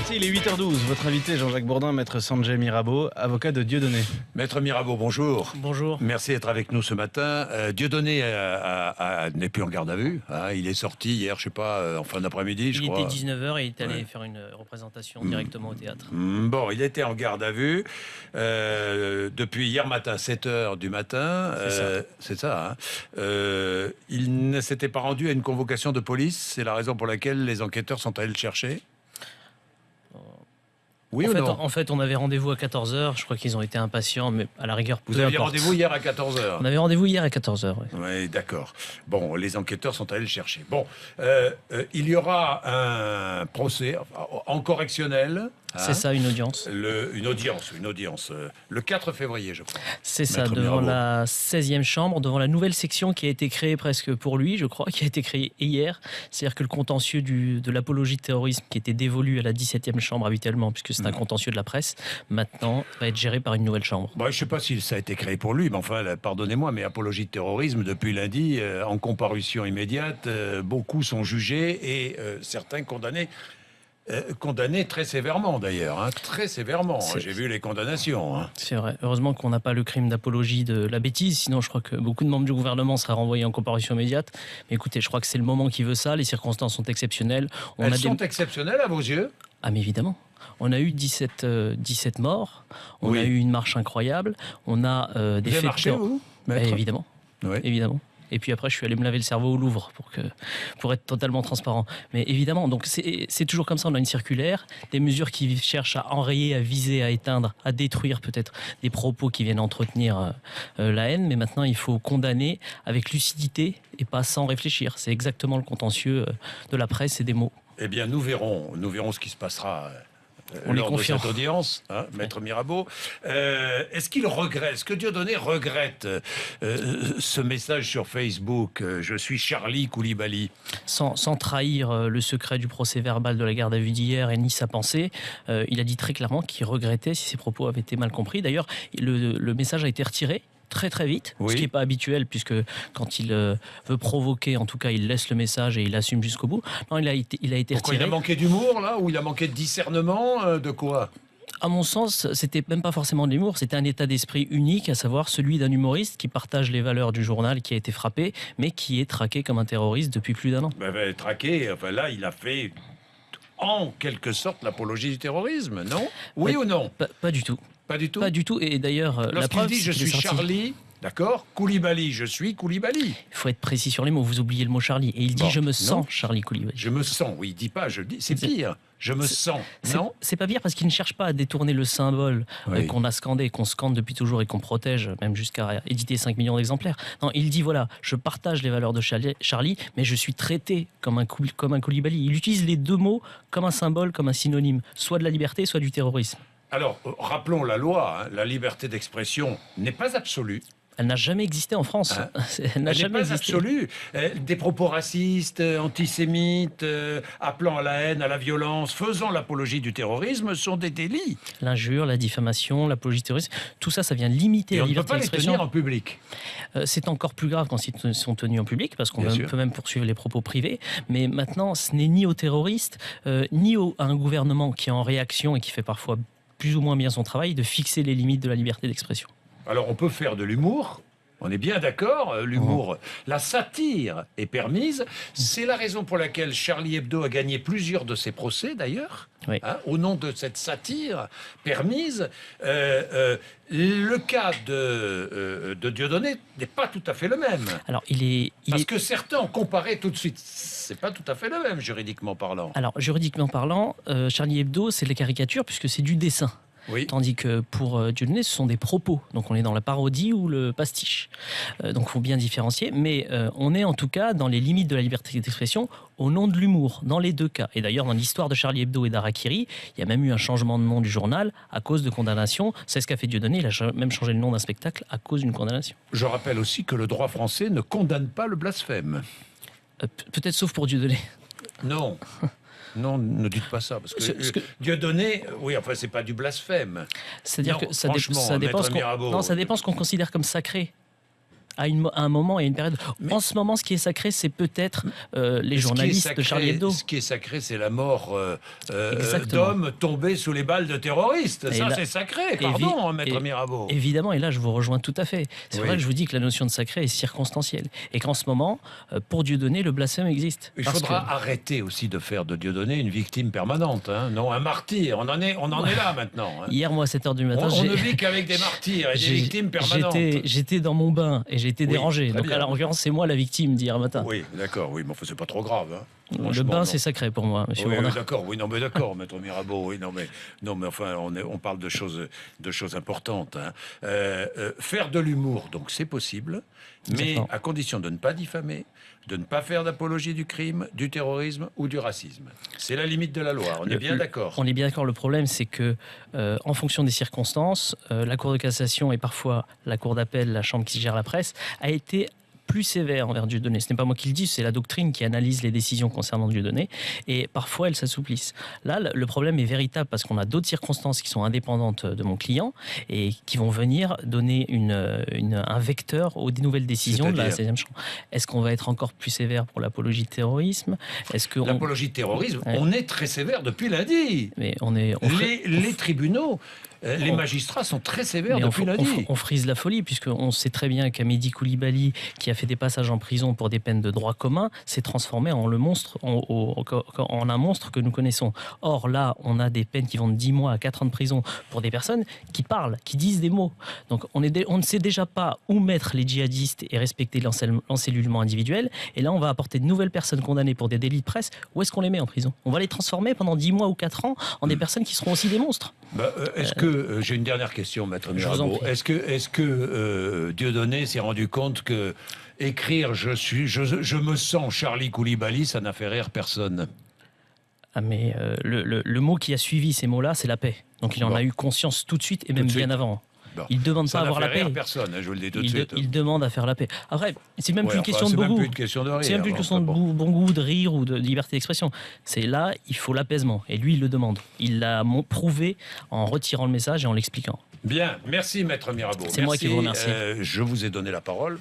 C'est, il est 8h12. Votre invité, Jean-Jacques Bourdin, maître Sanjay Mirabeau, avocat de Dieudonné. Maître Mirabeau, bonjour. Bonjour. Merci d'être avec nous ce matin. Dieudonné n'est plus en garde à vue. Hein. Il est sorti hier, je sais pas, en fin d'après-midi, je crois. Il était 19h et il est allé faire une représentation directement au théâtre. Bon, il était en garde à vue depuis hier matin, 7h du matin. C'est ça. Hein. Il ne s'était pas rendu à une convocation de police. C'est la raison pour laquelle les enquêteurs sont allés le chercher. Oui ou non? En fait, on avait rendez-vous à 14h. Je crois qu'ils ont été impatients, mais à la rigueur, Vous aviez rendez-vous hier à 14h? On avait rendez-vous hier à 14h. Ouais. Oui, d'accord. Bon, les enquêteurs sont allés le chercher. Bon, il y aura un procès en correctionnel. C'est ça, une audience. Une audience. Le 4 février, je crois. C'est ça, Maître devant Mirabeau. la 16e chambre, devant la nouvelle section qui a été créée presque pour lui, je crois, qui a été créée hier. C'est-à-dire que le contentieux de l'apologie de terrorisme qui était dévolu à la 17e chambre habituellement, puisque c'est un contentieux de la presse, maintenant va être géré par une nouvelle chambre. Bon, je ne sais pas si ça a été créé pour lui, mais enfin, pardonnez-moi, mais apologie de terrorisme, depuis lundi, en comparution immédiate, beaucoup sont jugés et certains condamnés. Condamné très sévèrement d'ailleurs, hein, très sévèrement. J'ai vu les condamnations. Hein. C'est vrai. Heureusement qu'on n'a pas le crime d'apologie de la bêtise, sinon je crois que beaucoup de membres du gouvernement seraient renvoyés en comparution immédiate. Mais écoutez, je crois que c'est le moment qui veut ça, les circonstances sont exceptionnelles. Elles sont exceptionnelles à vos yeux? Ah mais évidemment. On a eu 17 morts, on a eu une marche incroyable, on a des faits faits marché, vous, évidemment, oui. évidemment. Et puis après, je suis allé me laver le cerveau au Louvre pour être totalement transparent. Mais évidemment, donc c'est toujours comme ça. On a une circulaire, des mesures qui cherchent à enrayer, à viser, à éteindre, à détruire peut-être des propos qui viennent entretenir la haine. Mais maintenant, il faut condamner avec lucidité et pas sans réfléchir. C'est exactement le contentieux de la presse et des mots. Eh bien, nous verrons ce qui se passera. On est lors de confiant. cette audience, hein, Maître Mirabeau. Est-ce que Dieudonné regrette ce message sur Facebook, je suis Charlie Koulibaly? Sans trahir le secret du procès verbal de la garde à vue d'hier et ni sa pensée, il a dit très clairement qu'il regrettait si ses propos avaient été mal compris. D'ailleurs, le message a été retiré très très vite, ce qui n'est pas habituel puisque quand il veut provoquer, en tout cas, il laisse le message et il assume jusqu'au bout. Non, il a été Pourquoi retiré. il a manqué d'humour là, ou il a manqué de discernement, de quoi? À mon sens, c'était même pas forcément de l'humour, c'était un état d'esprit unique, à savoir celui d'un humoriste qui partage les valeurs du journal, qui a été frappé, mais qui est traqué comme un terroriste depuis plus d'un an. Traqué, enfin là, il a fait en quelque sorte l'apologie du terrorisme, non? Oui ou non? Pas du tout. Pas du tout? Pas du tout, et d'ailleurs, la Lorsqu'il preuve, dit je c'est qu'il est suis sorti. Charlie, d'accord, Koulibaly, je suis Koulibaly. Il faut être précis sur les mots, vous oubliez le mot Charlie. Et il dit je me sens Charlie Koulibaly. Je me sens, oui, il dit pas, je le dis, c'est pire. Je me sens, non? C'est pas pire parce qu'il ne cherche pas à détourner le symbole qu'on a scandé, qu'on scande depuis toujours et qu'on protège, même jusqu'à éditer 5 millions d'exemplaires. Non, il dit voilà, je partage les valeurs de Charlie, mais je suis traité comme un Koulibaly. Il utilise les deux mots comme un symbole, comme un synonyme, soit de la liberté, soit du terrorisme. Alors, rappelons la loi, hein, la liberté d'expression n'est pas absolue. Elle n'a jamais existé en France. Hein? Elle n'a Elle n'est jamais pas existé. absolue. Des propos racistes, antisémites, appelant à la haine, à la violence, faisant l'apologie du terrorisme sont des délits. L'injure, la diffamation, l'apologie terroriste, tout ça, ça vient limiter Et la on ne peut liberté pas les d'expression. tenir en public. C'est encore plus grave quand ils sont tenus en public, parce qu'on Bien sûr. peut même poursuivre les propos privés. Mais maintenant, ce n'est ni aux terroristes, ni à un gouvernement qui est en réaction et qui fait parfois plus ou moins bien son travail, de fixer les limites de la liberté d'expression. Alors, on peut faire de l'humour. On est bien d'accord, l'humour, la satire est permise. C'est la raison pour laquelle Charlie Hebdo a gagné plusieurs de ses procès, d'ailleurs, Oui. hein, au nom de cette satire permise. Le cas de Dieudonné n'est pas tout à fait le même. Alors, Parce que certains ont comparé tout de suite. C'est pas tout à fait le même, juridiquement parlant. Alors, juridiquement parlant, Charlie Hebdo, c'est les caricatures, puisque c'est du dessin. Oui. Tandis que pour Dieudonné, ce sont des propos. Donc on est dans la parodie ou le pastiche. Donc il faut bien différencier. Mais on est en tout cas dans les limites de la liberté d'expression au nom de l'humour, dans les deux cas. Et d'ailleurs, dans l'histoire de Charlie Hebdo et d'Harakiri, il y a même eu un changement de nom du journal à cause de condamnation. C'est ce qu'a fait Dieudonné. Il a même changé le nom d'un spectacle à cause d'une condamnation. Je rappelle aussi que le droit français ne condamne pas le blasphème. Peut-être sauf pour Dieudonné. Non. Non, ne dites pas ça, parce que Dieudonné, oui, enfin, c'est pas du blasphème. C'est-à-dire Non, que ça franchement, dépend Maître Mirabeau. non, ça dépend ce qu'on considère comme sacré. à un moment et à une période. En ce moment, ce qui est sacré, c'est peut-être les journalistes de Charlie Hebdo. Ce qui est sacré, c'est la mort Exactement. d'hommes tombés sous les balles de terroristes. Et Ça, là- c'est sacré, pardon, maître Mirabeau. Évidemment, et là je vous rejoins tout à fait. C'est Oui. vrai que je vous dis que la notion de sacré est circonstancielle. Et qu'en ce moment, pour Dieudonné, le blasphème existe. Il Parce faudra que- arrêter aussi de faire de Dieudonné une victime permanente, hein. Non, un martyr. On en est là maintenant, hein. Hier, moi, à 7h du matin, On ne vit qu'avec des martyrs et des victimes permanentes. j'étais dans mon bain et j'ai été Oui, dérangé. très Donc, bien. en l'occurrence, c'est moi la victime d'hier matin. Oui, d'accord, oui, mais enfin, c'est pas trop grave, hein. Le Franchement, bain, non. c'est sacré pour moi, monsieur Oui, Bourdin. d'accord, oui, non, mais d'accord, maître Mirabeau, oui, non, mais enfin, on parle de choses importantes, hein. Faire de l'humour, donc c'est possible, mais Exactement. à condition de ne pas diffamer, de ne pas faire d'apologie du crime, du terrorisme ou du racisme. C'est la limite de la loi, on est bien d'accord. On est bien d'accord. Le problème, c'est que, en fonction des circonstances, la Cour de cassation et parfois la Cour d'appel, la chambre qui gère la presse, a été plus sévère envers Dieudonné. Ce n'est pas moi qui le dis, c'est la doctrine qui analyse les décisions concernant Dieudonné. Et parfois, elles s'assouplissent. Là, le problème est véritable parce qu'on a d'autres circonstances qui sont indépendantes de mon client et qui vont venir donner un vecteur aux nouvelles décisions de la C'est-à-dire 16e chambre. Est-ce qu'on va être encore plus sévère pour l'apologie de terrorisme? Est-ce que L'apologie de terrorisme, Ouais. on est très sévère depuis lundi. Mais on est... Les tribunaux, les magistrats sont très sévères Mais depuis lundi. on frise la folie, puisqu'on sait très bien qu'Amédi Koulibaly, qui a fait des passages en prison pour des peines de droit commun, s'est transformé en un monstre que nous connaissons. Or, là, on a des peines qui vont de 10 mois à 4 ans de prison pour des personnes qui parlent, qui disent des mots. Donc, on ne sait déjà pas où mettre les djihadistes et respecter l'encellulement individuel. Et là, on va apporter de nouvelles personnes condamnées pour des délits de presse. Où est-ce qu'on les met en prison? On va les transformer pendant 10 mois ou 4 ans en des personnes qui seront aussi des monstres. Est-ce que j'ai une dernière question, maître Je vous en Mirabeau. prie. Est-ce que Dieudonné s'est rendu compte que écrire je me sens Charlie Koulibaly, ça n'a fait rire personne? Ah mais le mot qui a suivi ces mots-là, c'est la paix. Donc il en Bon. a eu conscience tout de suite et Tout même de suite. bien avant. Bon. Il demande Ça pas à n'a avoir fait la paix. rire personne, hein, je vous le dis tout de suite. Il demande à faire la paix. Après, c'est même plus Ouais, une question de c'est bon même goût. plus une question de rire. C'est même plus une question de bon. bon goût, de rire ou de liberté d'expression. C'est là, il faut l'apaisement. Et lui, il le demande. Il l'a prouvé en retirant le message et en l'expliquant. Bien, merci maître Mirabeau. C'est moi qui vous Merci, remercie. je vous ai donné la parole.